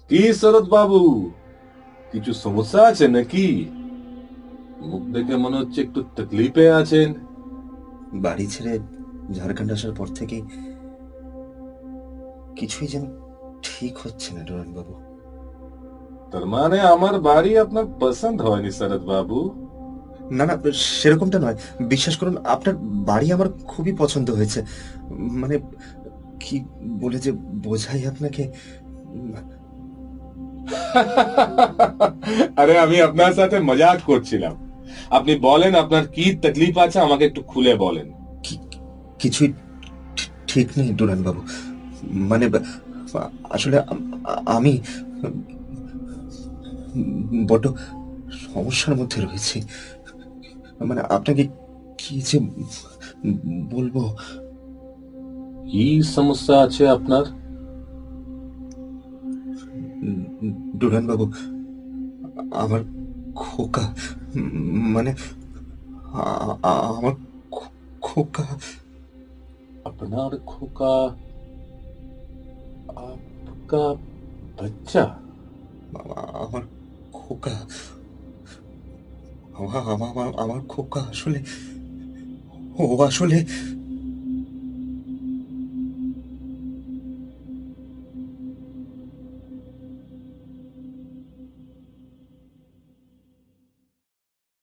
কি শরৎ বাবু, কিছু সমস্যা আছে নাকি? মুখ দেখে মনে হচ্ছে একটু তকলিফে আছেন। বাড়ি ছেড়ে ঝাড়খণ্ড আসার পর থেকেই কিছুই যেন ঠিক হচ্ছে না ডোরানবাবু। তার মানে আমার বাড়ি আপনার পছন্দ হয়নি শরৎ বাবু? না না, সেরকমটা নয়। বিশ্বাস করুন, আপনার বাড়ি আমার খুবই পছন্দ হয়েছে। মানে কি বলে যে বোঝাই আপনাকে। উম, আরে আমি আপনার সাথে মজাক করছিলাম। আপনি বলেন আপনার কি তকলিফ আছে, আমাকে একটু খুলে বলেন। কি- কিছুই ঠিক নেই ডোরানবাবু। মানে আসলে আমি বড্ড সমস্যার মধ্যে রয়েছি। মানে আপনাকে কি যে বলবো। কি সমস্যা আছে আপনার? ডোরানবাবু, আমার খোকা, মানে আমার খোকা, আপনার খোকা? आपका बच्चा? আমার খোকা, আমার খোকা আসলে, ও আসলে